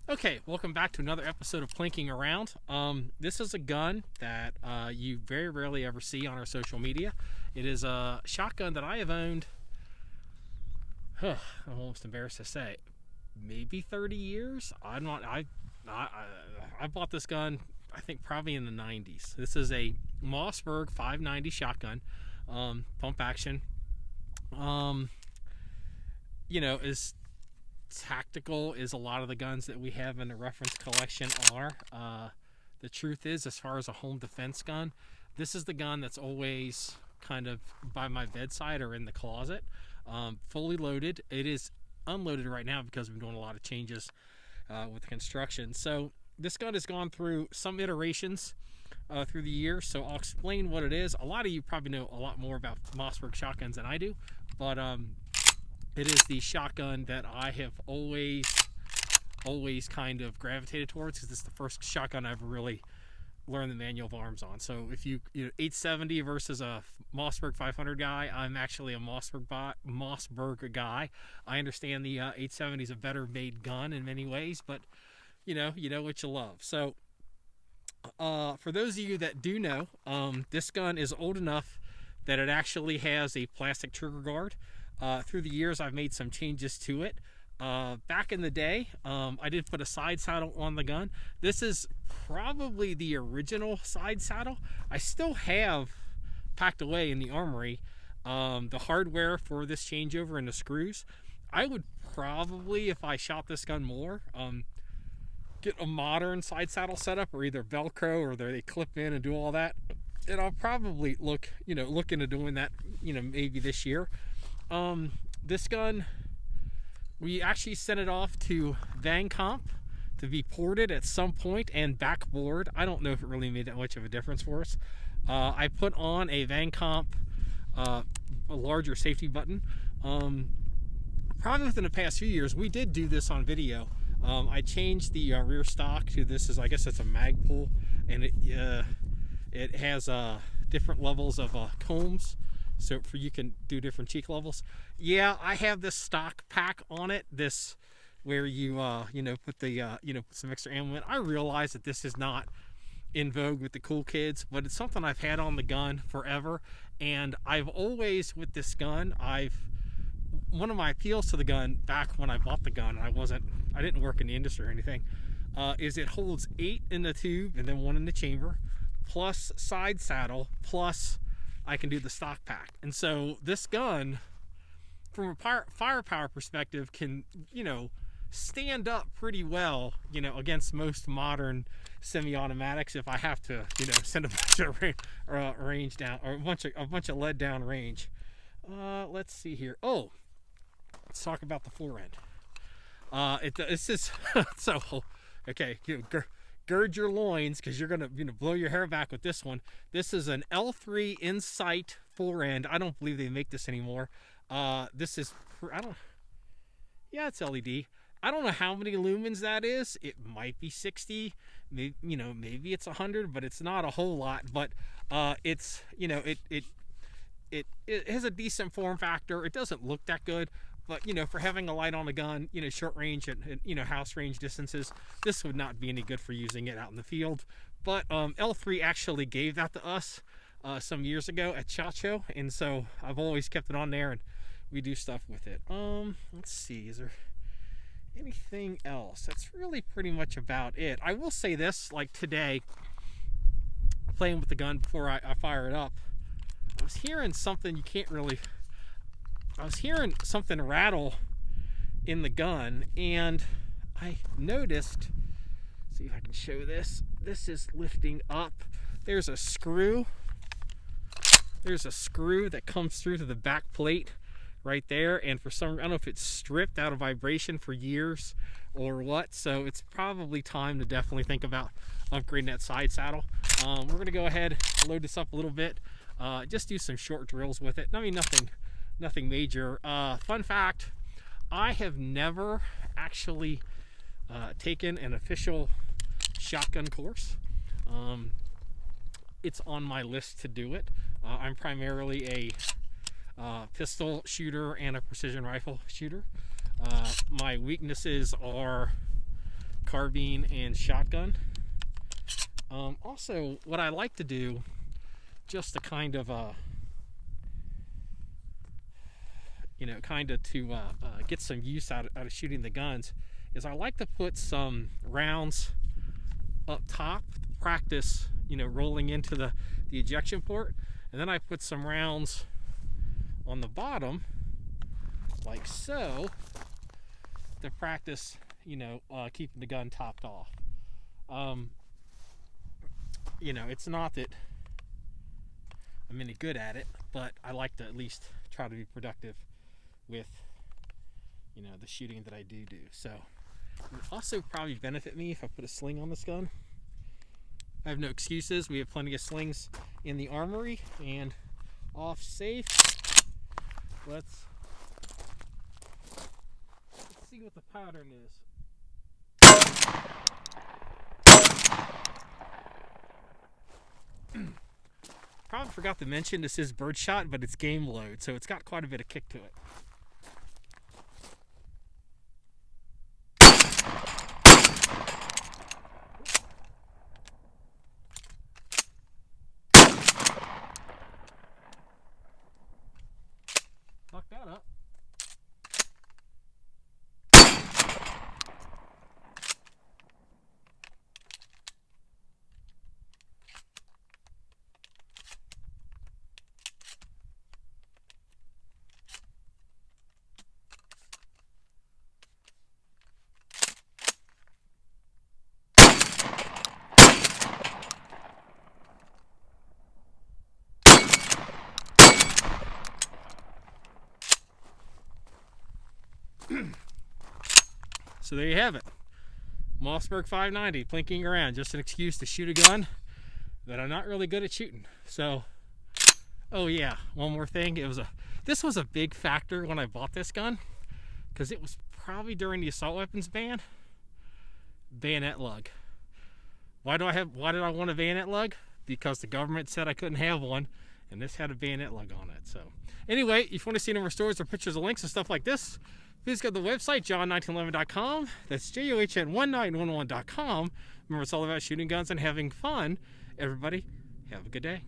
Okay, welcome back to another episode of Plinking Around. This is a gun that you very rarely ever see on our social media. It is a shotgun that I have owned, I'm almost embarrassed to say, maybe 30 years. I bought this gun, I think probably in the 90s. This is a Mossberg 590 shotgun, pump action. Is tactical as a lot of the guns that we have in the reference collection are. The truth is, as far as a home defense gun, this is the gun that's always kind of by my bedside or in the closet, fully loaded. It is unloaded right now because we've been doing a lot of changes with the construction. So this gun has gone through some iterations through the years, so I'll explain what it is. A lot of you probably know a lot more about Mossberg shotguns than I do, but it is the shotgun that I have always kind of gravitated towards, because it's the first shotgun I've really learned the manual of arms on. So if you 870 versus a Mossberg 500 guy, I'm actually a Mossberg guy. I understand the 870 is a better made gun in many ways, but you know what you love. So for those of you that do know, this gun is old enough that it actually has a plastic trigger guard. Through the years, I've made some changes to it. Back in the day, I did put a side saddle on the gun. This is probably the original side saddle. I still have packed away in the armory the hardware for this changeover and the screws. I would probably, if I shot this gun more, get a modern side saddle setup, or either Velcro or they clip in and do all that. And I'll probably look into doing that, maybe this year. This gun, we actually sent it off to Van Comp to be ported at some point and backboard. I don't know if it really made that much of a difference for us. I put on a Van Comp, a larger safety button. Probably within the past few years, we did do this on video. I changed the rear stock to this, I guess it's a Magpul, and it has different levels of combs. So you can do different cheek levels. Yeah, I have this stock pack on it. This where you put the put some extra ammo in. I realize that this is not in vogue with the cool kids, but it's something I've had on the gun forever. And I've always, with this gun, one of my appeals to the gun back when I bought the gun, I didn't work in the industry or anything, is it holds 8 in the tube and then 1 in the chamber, plus side saddle, plus I can do the stock pack. And so this gun, from a firepower perspective, can stand up pretty well against most modern semi-automatics. If I have to send a bunch of range down, or a bunch of lead down range. Let's see here. Let's talk about the forend. This is so okay. Gird your loins, because you're gonna blow your hair back with this one. This is an L3 Insight forend. I don't believe they make this anymore. This is it's LED. I don't know how many lumens that is. It might be 60. Maybe it's 100, but it's not a whole lot. But it's it has a decent form factor. It doesn't look that good, but for having a light on the gun, short range and house range distances, this would not be any good for using it out in the field. But L3 actually gave that to us some years ago at Chacho, and so I've always kept it on there, and we do stuff with it. Let's see, is there anything else? That's really pretty much about it. I will say this, like today, playing with the gun before I fire it up, I was hearing something rattle in the gun, and I noticed, see if I can show this. This is lifting up. There's a screw that comes through to the back plate right there, and for some, I don't know if it's stripped out of vibration for years or what, so it's probably time to definitely think about upgrading that side saddle. We're going to go ahead and load this up a little bit, just do some short drills with it. I mean, nothing major. Fun fact, I have never actually taken an official shotgun course. It's on my list to do it. I'm primarily a pistol shooter and a precision rifle shooter. My weaknesses are carbine and shotgun. Also, what I like to do, just to kind of get some use out of shooting the guns, is I like to put some rounds up top, practice, rolling into the ejection port, and then I put some rounds on the bottom, like so, to practice, keeping the gun topped off. It's not that I'm any good at it, but I like to at least try to be productive with, the shooting that I do. So it would also probably benefit me if I put a sling on this gun. I have no excuses. We have plenty of slings in the armory and off safe. Let's see what the pattern is. Probably forgot to mention this is birdshot, but it's game load, so it's got quite a bit of kick to it. Fuck that up. So there you have it. Mossberg 590, plinking around, just an excuse to shoot a gun that I'm not really good at shooting. So, oh yeah, one more thing. This was a big factor when I bought this gun, because it was probably during the assault weapons ban. Bayonet lug. Why did I want a bayonet lug? Because the government said I couldn't have one, and this had a bayonet lug on it. So anyway, if you want to see any more stories or pictures or links and stuff like this, please go to the website, John1911.com. That's JOHN1911.com. Remember, it's all about shooting guns and having fun. Everybody, have a good day.